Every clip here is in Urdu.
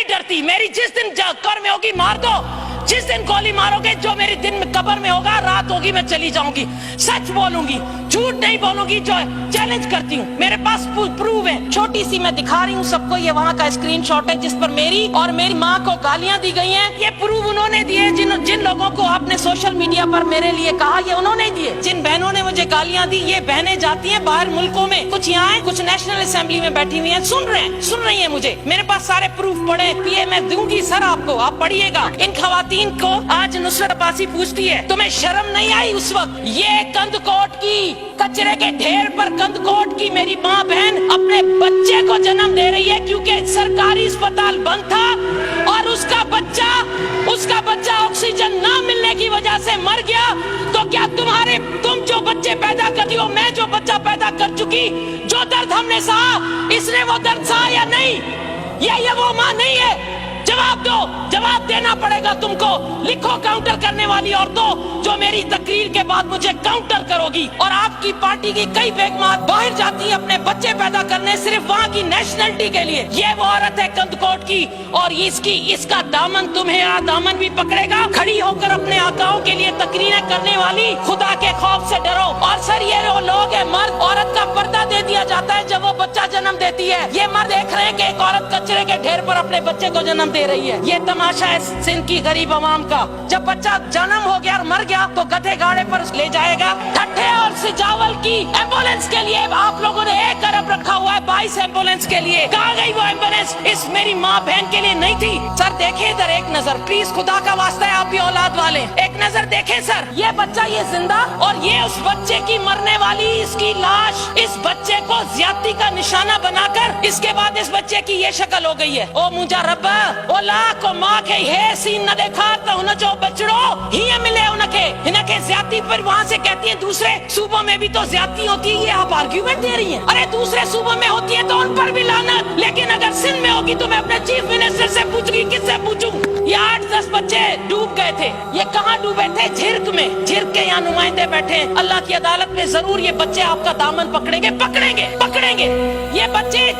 نہیں ڈرتی. میری جس دن قبر میں ہوگی مار دو, جس دن گولی ماروگے, جو میری دن میں قبر میں ہوگا, رات ہوگی, میں چلی جاؤں گی. سچ بولوں گی, جھوٹ نہیں بولوں گی. جو چیلنج کرتی ہوں, میرے پاس پروف ہے. چھوٹی سی میں دکھا رہی ہوں سب کو, یہ وہاں کا اسکرین شاٹ ہے جس پر میری اور میری ماں کو گالیاں دی گئی ہیں. یہ پروف انہوں نے دیے. جن لوگوں کو آپ نے سوشل میڈیا پر میرے لیے کہا, یہ انہوں نے دیے. جن بہنوں نے مجھے گالیاں دی, یہ بہنیں جاتی ہیں باہر ملکوں میں, کچھ یہاں ہیں, کچھ نیشنل اسمبلی میں بیٹھی ہوئی ہیں, سن رہی ہیں مجھے. میرے پاس سارے پروف پڑے. یہ میں دوں گی سر آپ کو, آپ پڑھیے گا. ان خواتین کو آج نصرت عباسی پوچھتی ہے, تمہیں شرم نہیں آئی اس وقت؟ یہ کند کوٹ کی, کچرے کے ڈھیر پر کند کوٹ کی میری ماں بہن اپنے بچے کو جنم دے رہی ہے کیونکہ سرکاری اسپتال بند تھا اور اس کا بچہ آکسیجن نہ ملنے کی وجہ سے مر گیا. تو کیا تم جو بچے پیدا کرتی ہو, میں جو بچہ پیدا کر چکی, جو درد ہم نے سہا, اس نے وہ درد سہا یا نہیں؟ یہ وہ ماں نہیں ہے. جواب دو, جواب دینا پڑے گا تم کو. لکھو کاؤنٹر کرنے والی عورتوں جو میری تقریر کے بعد مجھے کاؤنٹر کرو گی. اور آپ کی پارٹی کی کئی بیگمات باہر جاتی ہیں اپنے بچے پیدا کرنے صرف وہاں کی نیشنلٹی کے لیے. یہ وہ عورت ہے کند کوٹ کی, اور اس کا دامن تمہیں دامن بھی پکڑے گا. کھڑی ہو کر اپنے آقاؤں کے لیے تقریریں کرنے والی, خدا کے خوف سے ڈرو. اور سر یہ وہ لوگ ہیں, مرد عورت کا پردہ دے دیا جاتا ہے جب وہ بچہ جنم دیتی ہے. یہ مرد دیکھ رہے ہیں کہ ایک عورت کچرے کے ڈھیر پر اپنے بچے کو جنم دے رہی ہے. یہ تماشا ہے سندھ کی غریب عوام کا. جب بچہ جنم ہو گیا اور مر گیا تو گدھے گاڑے پر لے جائے گا. ٹھٹھے اور سجاول کی ایمبولینس کے لیے آپ لوگوں نے 1 ارب رکھا ہوا ہے, 22 ایمبولینس کے لیے. کہاں گئی وہ ایمبولینس؟ اس میری ماں بہن کے لیے نہیں تھی. سر دیکھیں ادھر ایک نظر, پلیز, خدا کا واسطہ ہے, آپ بھی اولاد والے, ایک نظر دیکھیں سر. یہ بچہ یہ زندہ, اور یہ اس بچے کی مرنے والی اس کی لاش. اس بچے کو زیادتی کا نشانہ بنا کر اس کے بعد اس بچے کی یہ شکل ہو گئی ہے. او مجھا ربا, او لاکھ ماں کے ہے سین نہ دیکھا تو انہیں جو بچڑو ہی ملے انہیں کے زیادتی پر وہاں سے کہتی ہیں دوسرے صوبوں میں بھی تو زیادتی ہوتی ہے. یہ آپ آرگیومنٹ دے رہی ہیں. ارے دوسرے صوبوں میں ہوتی ہے تو ان پر بھی لعنت, لیکن اگر سندھ میں ہوگی تو میں اپنے چیف منسٹر سے پوچھوں گی. کس سے پوچھوں؟ یہ 8-10 بچے ڈوب گئے تھے. یہ کہاں ڈوبے تھے؟ جھرک میں. جھرک کے یہاں نمائندے بیٹھے ہیں. اللہ کی عدالت میں ضرور یہ بچے آپ کا دامن پکڑیں گے. یہ بچے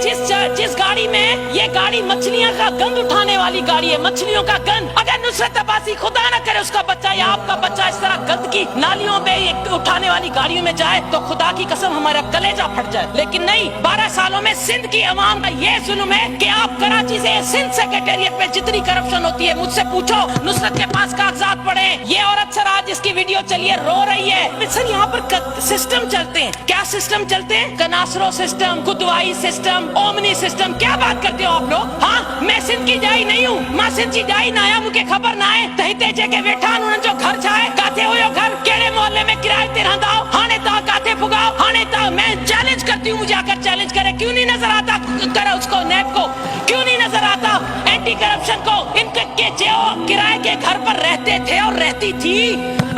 جس گاڑی میں, یہ گاڑی مچھلیاں کا گند اٹھانے والی گاڑی ہے, مچھلیوں کا گند. اگر نصرت عباسی خدا نہ کرے اس کا بچہ یا آپ کا بچہ اس طرح گند کی نالیوں میں اٹھانے والی گاڑیوں میں جائے تو خدا کی قسم ہمارا کلیجہ پھٹ جائے. لیکن نہیں, 12 سالوں میں سندھ کی عوام کا یہ ظلم ہے کہ آپ کراچی سے سندھ سیکریٹریٹ میں جتنی کرپشن ہوتی ہے, مجھ سے پوچھو. نصرت کے پاس کاغذات پڑے. یہ عورت سر آج اس کی ویڈیو چلی ہے, رو رہی ہے. سر یہاں پر سسٹم چلتے ہیں. کیا سسٹم چلتے ہیں؟ کناسرو system, Kidwai system, omni system. کیا بات کرتے ہو آپ لوگ؟ ہاں, میں سندھ کی جائی نہیں ہوں. ماں سندھ کی جائی نہ آیا, مجھے خبر نہ ہے. تہتے جے کے بیٹھا انہوں نے جو گھر چھائے, کاتے ہوئے گھر کیڑے محلے میں کرائے تے رہنداؤ, ہانے تا کاتے پھگاؤ, ہانے تا. میں چیلنج کرتی ہوں, مجھے آ کر چیلنج کرے. کیوں نہیں نظر آتا کرے اس کو, نیب کو کیوں نہیں نظر آتا, اینٹی کرپشن کو؟ ان کے جو کرائے کے گھر پر رہتے تھے اور رہتی تھی,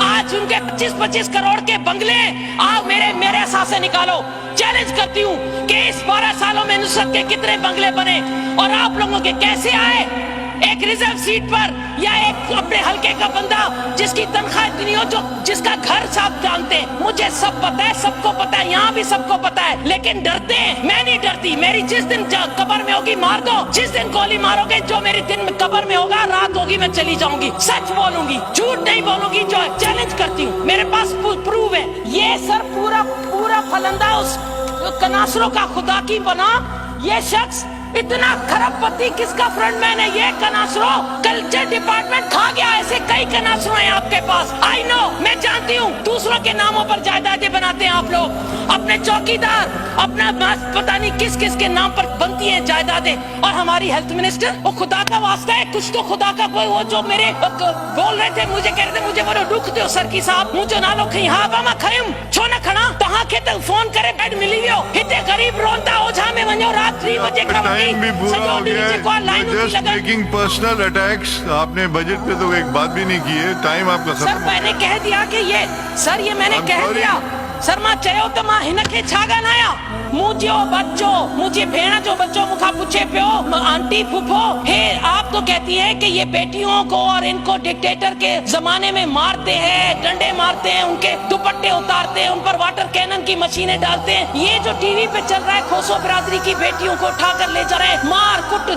آج ان کے 25-25 کروڑ کے بنگلے آؤ میرے اثاثے نکالو. چیلنج کرتی ہوں کہ اس 12 سالوں میں نصرت کے کتنے بنگلے بنے اور آپ لوگوں کے کیسے آئے. ایک ریزرو سیٹ پر یا ایک اپنے حلقے کا بندہ جس کی تنخواہ اتنی ہو, جس کا گھر صاحب جانتے ہیں. مجھے سب پتا ہے, سب کو پتا ہے, یہاں بھی سب کو پتا ہے, لیکن ڈرتے ہیں. میں نہیں ڈرتی. میری جس دن قبر میں ہوگی مار دو, جس دن گولی مارو گے, جو میری دن میں قبر میں ہوگا, رات ہوگی, میں چلی جاؤں گی. سچ بولوں گی, جھوٹ نہیں بولوں گی. جو چیلنج کرتی ہوں, میرے پاس پروف ہے. یہ سر پورا پھلندہ اس کناسروں کا خدا کی بنا. یہ شخص اتنا کھرب پتی کس کا فرنٹ مین ہے؟ یہ کناسرو کلچر ڈپارٹمنٹ کھا گیا. ایسے کئی کناسرو ہیں آپ کے پاس. آئی نو, میں جانتی ہوں. دوسروں کے ناموں پر جائیدادیں بناتے ہیں آپ لوگ. اپنے چوکیدار, اپنا پتہ نہیں کس کے نام پر بنتی ہیں جائیدادیں. اور ہماری ہیلتھ منسٹر, وہ خدا کا واسطہ ہے, کچھ تو خدا کا کوئی. وہ جو میرے بول رہے تھے, مجھے کہہ رہے تھے, مجھے وہ دکھ دو سر کی صاحب, مجھے نہ لو کہیں. ہاں باما کھڑیم چھو نہ کھڑا تہاں کے تک فون کرے بیڈ ملی ویو. ہتے غریب رونتا اوجھا میں ونجو رات 3 بجے کھڑا بھی پورا ہو گیا ہے. Just making personal attacks. آپ نے بجٹ پہ تو ایک بات بھی نہیں کی ہے. ٹائم آپ کا سر میں نے کہہ دیا کہ یہ سر, یہ میں نے کہہ دیا سر. ماں چیو تو ماں ہن کے چھاگا نایا مجھے بچو, مجھے بھیڑا جو بچوں مکھا پوچھے پیو آنٹی پھوپھو ہے. آپ تو کہتی ہے کہ یہ بیٹیوں کو اور ان کو ڈکٹیٹر کے زمانے میں مارتے ہیں, ڈنڈے مارتے ہیں, ان کے دوپٹے اتارتے ہیں, ان پر واٹر کینن کی مشینیں ڈالتے ہیں. یہ جو ٹی وی پہ چل رہا ہے, کھوسو برادری کی بیٹیوں کو اٹھا کر لے جا رہے ہیں, مار کٹ